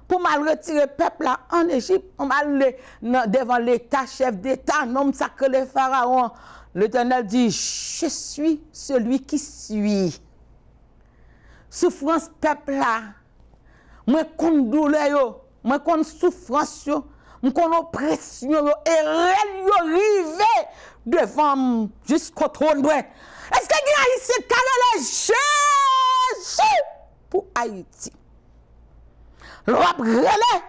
Pour mal retirer le peuple là en Égypte, on m'a allé devant l'État, chef d'État, nom sacré le pharaon. L'Éternel dit, je suis celui qui suis. Souffrance peuple là, moi compte douleur, moi compte souffrance, moi compte oppression, et arrivé devant jusqu'au trône. Est-ce que il y a ici Jésus pour Haïti? L'op relais,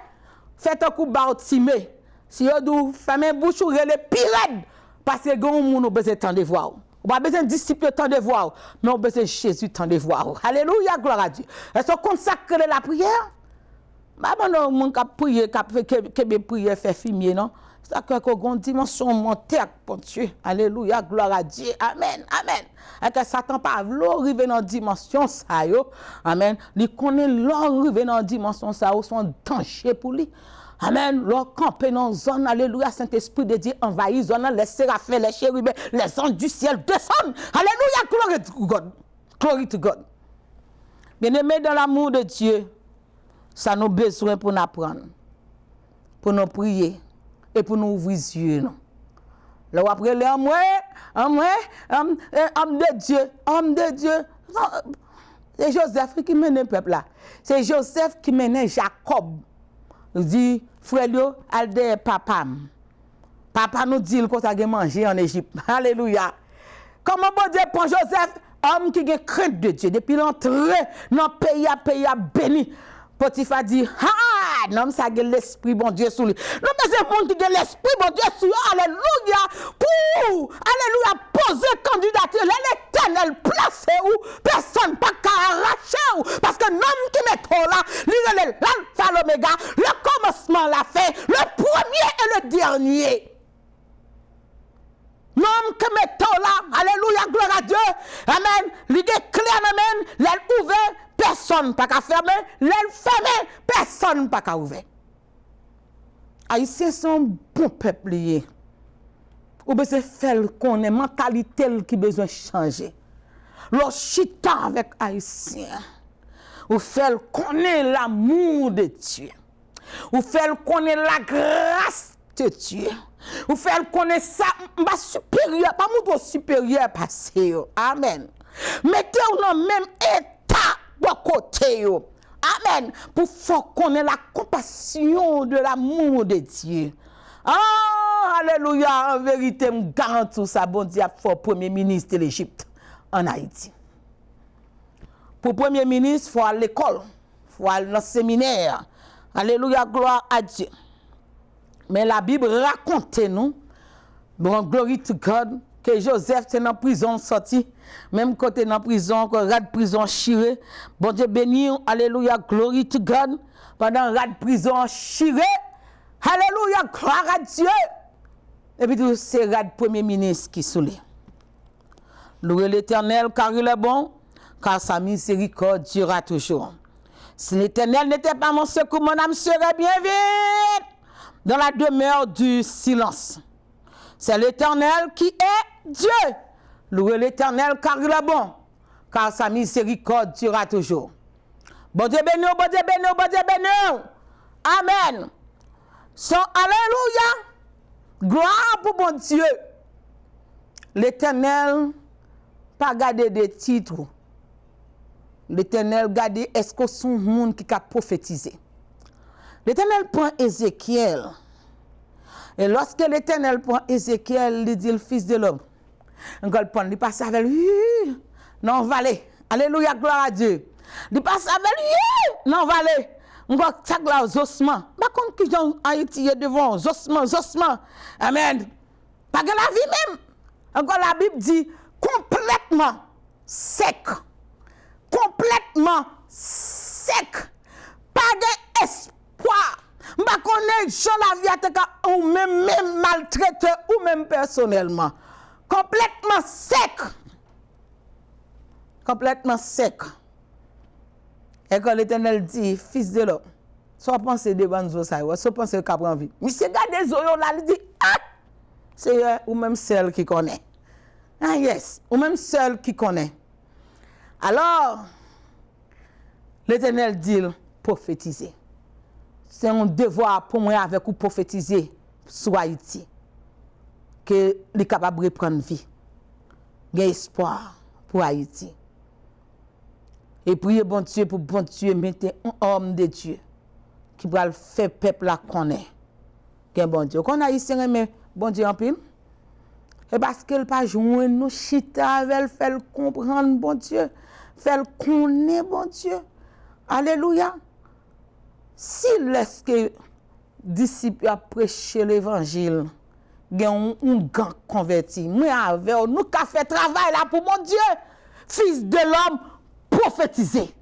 faites un coup bautimé. Si vous fermez bouche ou relais pirate, parce que vous avez besoin de temps de voir. Vous n'avez pas besoin de disciples temps de voir, mais vous avez besoin de Jésus temps de voir. Alléluia, gloire à Dieu. Est-ce qu'on consacre la prière? Non, mon cap prier, que prier fait fumier, non? Ça que qu'on dimension monter pour Dieu. Alléluia, gloire à Dieu. Amen, amen. Et que Satan pas arriver dans dimension ça yo. Amen. Il connaît l'arriver dans dimension ça son danger pour lui. Amen. L'or camper dans zone, alléluia, Saint-Esprit de Dieu envahit zone, les séraphins, les chérubins, les anges du ciel descendent. Alléluia, glory to God. Glory to God. Bien-aimés dans l'amour de Dieu, ça nous besoin pour nous apprendre, pour nous prier et pour nous ouvrir les yeux. Là après les homme de Dieu. C'est Joseph qui mène le peuple là. C'est Joseph qui mène Jacob. Il dit, frère, alde papa. Papa nous dit qu'on a mangé en Égypte. Alléluia. Comment bon Dieu prend Joseph, homme qui a crainte de Dieu, depuis l'entrée dans le pays à béni. Potiphar dit, ah, non, ça a l'esprit bon Dieu sur lui. Non, mais c'est le monde qui a l'esprit bon Dieu sur lui. Alléluia. Pour, alléluia, poser candidature. L'Éternel place où personne pas qu'à arracher. Parce que l'homme qui met trop là, il est l'alpha, l'oméga, le commencement l'a fait, le premier et le dernier. L'homme qui met trop là, alléluia, gloire à Dieu. Amen. L'idée claire, amen. L'aile ouvert. Personne pas qu'à fermer, l'aile fermée, personne pas qu'à ouvrir. Haïtiens sont bon peuple. Ou besoin faire qu'on ait mentalité qui besoin changer. L'on chita avec Haïtiens. Ou faire qu'on ait l'amour de Dieu. Ou faire qu'on ait la grâce te tuer. Ou faire connaître ça, pas supérieur, pas mon supérieur passé. Amen. Mettez-vous dans le même état de côté. Amen. Pour faire connaître la compassion de l'amour de Dieu. Ah, alléluia. En vérité, je garantis ça, bon Dieu, pour premier ministre de l'Égypte en Haïti. Pour premier ministre, il faut aller à l'école, il faut aller dans le séminaire. Alléluia, gloire à Dieu. Mais la Bible raconte nous, bon, glory to God, que Joseph était dans prison sorti, même côté dans prison, que rat prison chiré. Bon Dieu béni, alléluia, glory to God. Pendant rat prison chiré, alléluia, gloire à Dieu. Et puis c'est rat premier ministre qui soulé. Louez l'Éternel car il est bon, car sa miséricorde durera toujours. Si l'Éternel n'était pas mon secours, mon âme serait bien vite dans la demeure du silence. C'est l'Éternel qui est Dieu. Louez l'Éternel car il est bon, car sa miséricorde durera toujours. Bon Dieu béni, bon Dieu béni, bon Dieu béni. Amen. So, alléluia. Gloire pour bon Dieu. L'Éternel pas garder des titres. L'Éternel garde est-ce que son monde qui a prophétisé. L'Éternel prend Ézéchiel. Et lorsque l'Éternel prend Ézéchiel, il dit le fils de l'homme. Il passe avec lui dans la vallée. Alléluia, gloire à Dieu. Il passe avec lui dans la vallée. On va tag là aux ossements. Par contre, qui ont Haïti devant ossements. Amen. Pas que la vie même. Encore la Bible dit complètement sec. Complètement sec. Pas d'espoir. M'a connaît Jean la vie à ou même maltraité ou même personnellement. Complètement sec. Complètement sec. Et quand l'Éternel dit, fils de l'homme, soit penser devant nous, soit penser qu'il prend vie. Mais c'est gars des oyo là, il dit, ah, c'est ou même celle qui connaît. Ah yes, ou même celle qui connaît. Alors, l'Éternel dit, prophétiser. C'est un devoir pour moi avec vous prophétiser sur Haïti. Que les capables de prendre vie. Il y a espoir pour Haïti. Et prier bon Dieu pour bon Dieu mettre un homme de Dieu qui va faire peuple la connaître. Qu'un bon Dieu. Qu'on haïtien mais bon Dieu en pile. Et parce qu'elle pas joindre nous chita avec faire comprendre bon Dieu, faire connaître bon Dieu. Alléluia. Si laisse que disciples a prêché l'évangile, gen un grand converti, moi avec nous qu'a fait travail là pour mon Dieu, fils de l'homme prophétiser.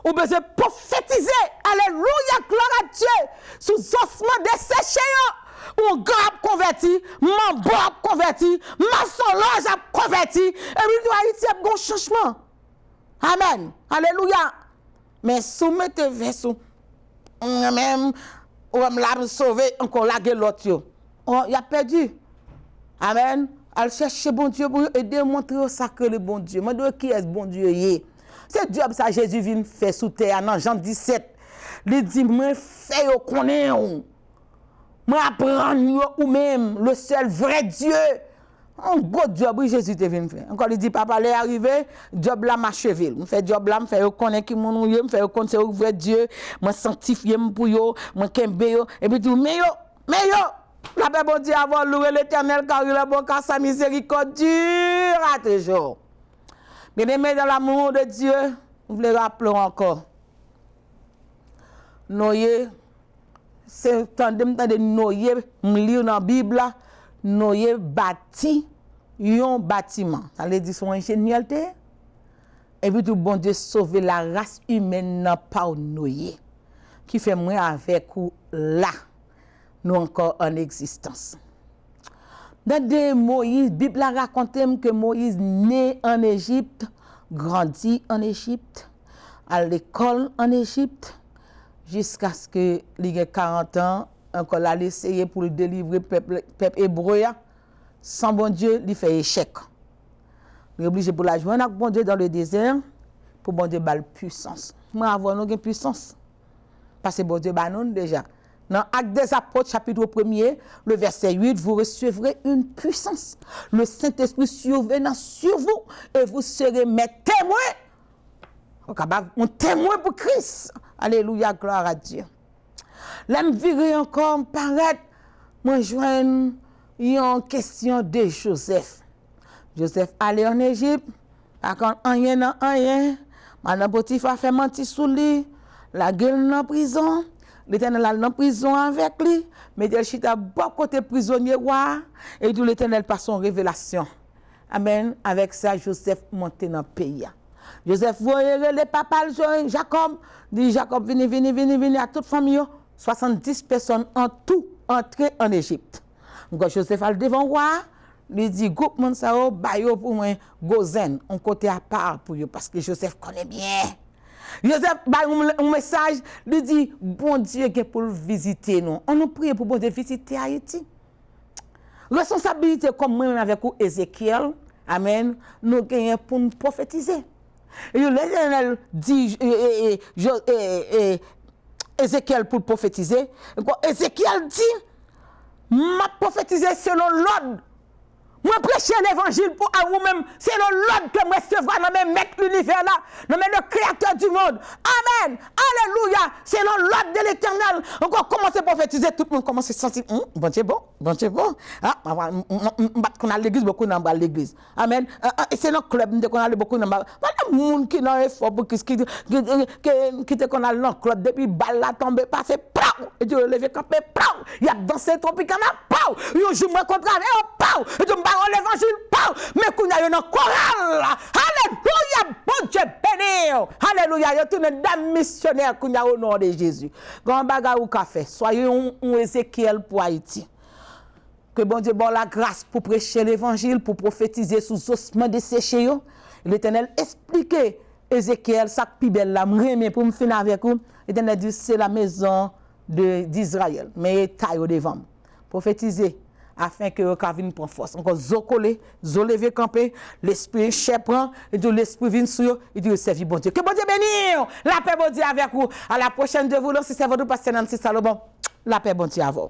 Ou besoin prophétiser. Alléluia, gloire à Dieu. Sous ossements desséchés, ou grand converti, mon bon converti, ma solange a converti, et puis Haïti a un changement. Amen. Alléluia. Mais soumettez verso même ou l'a sauver encore la l'autre. Oh, il a perdu. Amen. Al chercher bon Dieu pour aider montrer ça que le bon Dieu. Moi qui est bon Dieu yé. C'est Dieu ça Jésus vient faire sous terre dans Jean 17. Il dit moi fait yo connaît moi apprendre ou même le seul vrai Dieu. Un gros job Jésus te vient faire. Encore il dit papa est arrivé, job là ma cheville. Me fait job là me fait connaître qui mon yo, me fait connaître c'est vrai Dieu, moi sanctifier pour yo, moi kembe yo et puis tout mais yo la paix bon Dieu avant louer l'Éternel car il est bon car sa miséricorde dure à toujours. Bien-aimés dans l'amour de Dieu, vous voulez rappeler encore. Noé, c'est tandem de Noé, lire dans la Bible là, Noé bâti un bâtiment. Ça veut dire son ingénieur et puis tout bon Dieu sauver la race humaine par Noé qui fait moi avec ou là nous encore en existence. Dans des Moïse, Bible a raconté que Moïse né en Égypte, grandi en Égypte, à l'école en Égypte, jusqu'à ce que il ait 40 ans, encore là essayer pour le délivrer peuple hébreu, sans bon Dieu, il fait échec. Il est obligé pour la joindre avec bon Dieu dans le désert, pour bon Dieu la puissance. Moi avoir une puissance. Parce que bon Dieu ba nous déjà. Dans Actes des Apôtres, chapitre 1er, le verset 8, vous recevrez une puissance. Le Saint-Esprit survenant sur vous et vous serez mes témoins. Un témoin pour Christ. Alléluia, gloire à Dieu. Là, je virer encore, paraître, moi, je vois une question de Joseph. Joseph allait en Égypte, par contre, rien dans rien. Madame Potiphar fait mentir sous lui, la gueule dans prison. L'Éternel est dans prison avec lui, mais il chita bon côté prisonnier roi, et tout l'Éternel par son révélation. Amen. Avec ça, Joseph monte dans le pays. Joseph voyait les papas, Jacob, dit Jacob, venez à toute famille, 70 personnes en tout entrées en Égypte. Donc Joseph a le devant roi, il dit, groupe mon sao, bayo pour moi, gozen, on côté à part pour eux, parce que Joseph connaît bien. Joseph a un message, il dit, bon Dieu, qui est pour visiter nous. On nous prie pour bon Dieu visiter Haïti. Responsabilité comme moi avec Ézéchiel, amen, nous gagnons pour nous prophétiser. Et l'Éternel dit, Ézéchiel pour prophétiser. Ézéchiel dit, m'a prophétisé selon l'ordre. Moi prêcher l'évangile pour à vous-même, c'est l'ordre que moi recevra dans mes maîtres l'univers là, dans le créateur du monde. Amen. Alléluia. C'est l'ordre de l'Éternel. Encore commencer à prophétiser, tout le monde commence à se sentir bon Dieu bon. Ah, on a l'église beaucoup dans l'église. Amen. Et c'est notre club qu'on a beaucoup dans voilà monde qui n'a effort pour qui qu'on a dans club depuis balle là tomber passer pau et Dieu lever camper pau. Il y a dansé tropicana pau. Il joue moi contre pau. L'évangile, mais qu'on a une chorale. Alléluia, bon Dieu béni. Alléluia, il y a une dame missionnaire qu'on a au nom de Jésus. Grand bagarre ou café, soyez un Ézéchiel pour Haïti. Que bon Dieu bon la grâce pour prêcher l'évangile, pour prophétiser sous ossements desséchés. L'Éternel expliquait Ézéchiel, ça qui belle la m'remet pour me finir avec vous. L'Éternel dit c'est la maison d'Israël, mais taille au devant. Prophétiser afin que Kavin prenne force. Encore zokolé, zolevé campé, l'esprit cher prend, et tout l'esprit vient sur, et Dieu servir bon Dieu. Que bon Dieu bénisse, la paix bon Dieu avec vous. À la prochaine de vous, c'est votre pasteur Nancy Salomon. La paix bon Dieu à vous.